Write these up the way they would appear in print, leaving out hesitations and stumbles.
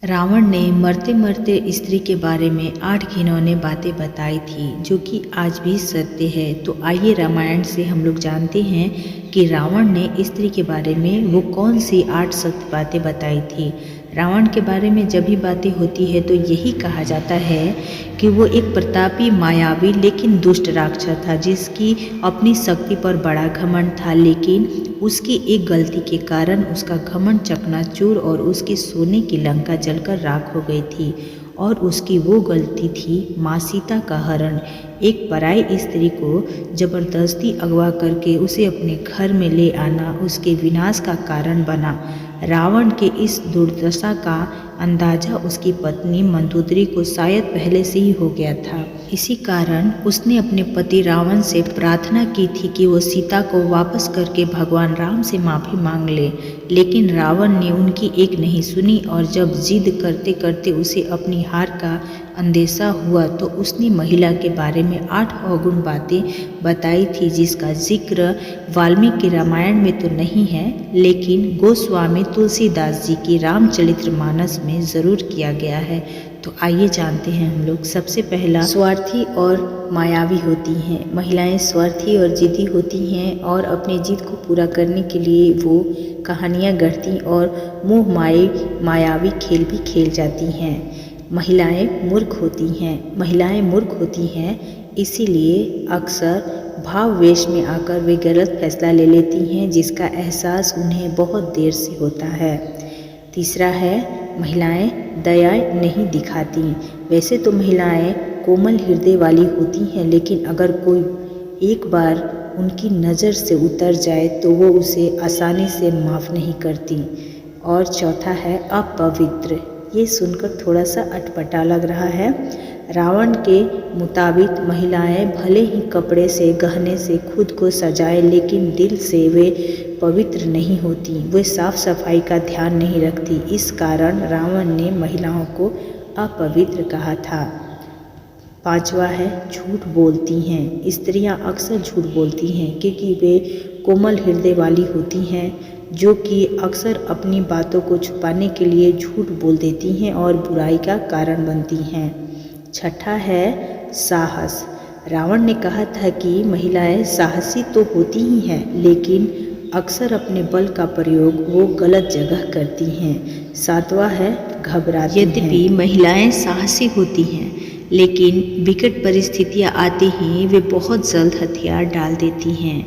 रावण ने मरते मरते स्त्री के बारे में 8 घिनौने बातें बताई थी जो कि आज भी सत्य है। तो आइए रामायण से हम लोग जानते हैं कि रावण ने स्त्री के बारे में वो कौन सी 8 सत्य बातें बताई थी। रावण के बारे में जब भी बातें होती है तो यही कहा जाता है कि वो एक प्रतापी, मायावी लेकिन दुष्ट राक्षस था जिसकी अपनी शक्ति पर बड़ा घमंड था, लेकिन उसकी एक गलती के कारण उसका घमंड चकनाचूर और उसकी सोने की लंका जलकर राख हो गई थी। और उसकी वो गलती थी माँ सीता का हरण। एक पराई स्त्री को जबरदस्ती अगवा करके उसे अपने घर में ले आना उसके विनाश का कारण बना। रावण के इस दुर्दशा का अंदाजा उसकी पत्नी मंदोदरी को शायद पहले से ही हो गया था। इसी कारण उसने अपने पति रावण से प्रार्थना की थी कि वो सीता को वापस करके भगवान राम से माफ़ी मांग ले, लेकिन रावण ने उनकी एक नहीं सुनी और जब जिद करते करते उसे अपनी हार का अंदेशा हुआ तो उसने महिला के बारे में 8 अवगुण बातें बताई थी जिसका जिक्र वाल्मीकि रामायण में तो नहीं है, लेकिन गोस्वामी तुलसीदास जी की रामचरितमानस में ज़रूर किया गया है। तो आइए जानते हैं हम लोग। सबसे पहला, स्वार्थी और मायावी होती हैं। महिलाएं स्वार्थी और जिद्दी होती हैं और अपनी जिद को पूरा करने के लिए वो कहानियाँ गढ़ती और मोहमाई मायावी खेल भी खेल जाती हैं। महिलाएं मूर्ख होती हैं, इसीलिए अक्सर भाववेश में आकर वे गलत फैसला ले लेती हैं जिसका एहसास उन्हें बहुत देर से होता है। तीसरा है, महिलाएं दया नहीं दिखाती। वैसे तो महिलाएं कोमल हृदय वाली होती हैं, लेकिन अगर कोई एक बार उनकी नज़र से उतर जाए तो वो उसे आसानी से माफ़ नहीं करती। और चौथा है, अपवित्र। ये सुनकर थोड़ा सा अटपटा लग रहा है। रावण के मुताबिक महिलाएं भले ही कपड़े से, गहने से खुद को सजाए, लेकिन दिल से वे पवित्र नहीं होती। वे साफ सफाई का ध्यान नहीं रखती। इस कारण रावण ने महिलाओं को अपवित्र कहा था। पांचवा है, झूठ बोलती हैं। स्त्रियां अक्सर झूठ बोलती हैं क्योंकि वे कोमल हृदय वाली होती हैं, जो कि अक्सर अपनी बातों को छुपाने के लिए झूठ बोल देती हैं और बुराई का कारण बनती हैं। छठा है, साहस। रावण ने कहा था कि महिलाएं साहसी तो होती ही हैं, लेकिन अक्सर अपने बल का प्रयोग वो गलत जगह करती हैं। सातवां है, घबराती हैं। यद्यपि महिलाएं साहसी होती हैं, लेकिन विकट परिस्थितियां आती ही वे बहुत जल्द हथियार डाल देती हैं।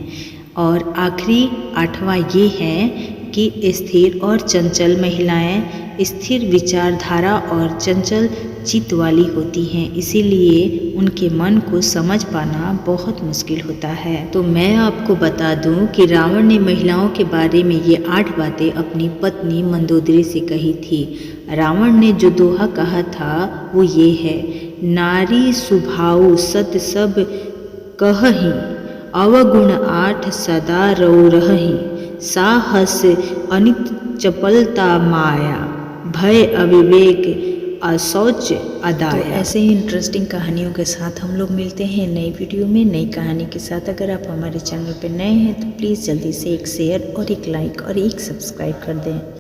और आखिरी 8वां ये है कि स्थिर और चंचल। महिलाएं स्थिर विचारधारा और चंचल चित्त वाली होती हैं, इसीलिए उनके मन को समझ पाना बहुत मुश्किल होता है। तो मैं आपको बता दूं कि रावण ने महिलाओं के बारे में ये 8 बातें अपनी पत्नी मंदोदरी से कही थी। रावण ने जो दोहा कहा था वो ये है, नारी सुभाऊ सत सब कहहीं, अवगुण 8 सदा रौ रहहीं, साहस अनित चपलता माया, भय अविवेक अशौच अदाया। तो ऐसे ही इंटरेस्टिंग कहानियों के साथ हम लोग मिलते हैं नई वीडियो में, नई कहानी के साथ। अगर आप हमारे चैनल पर नए हैं तो प्लीज़ जल्दी से एक शेयर और एक लाइक और एक सब्सक्राइब कर दें।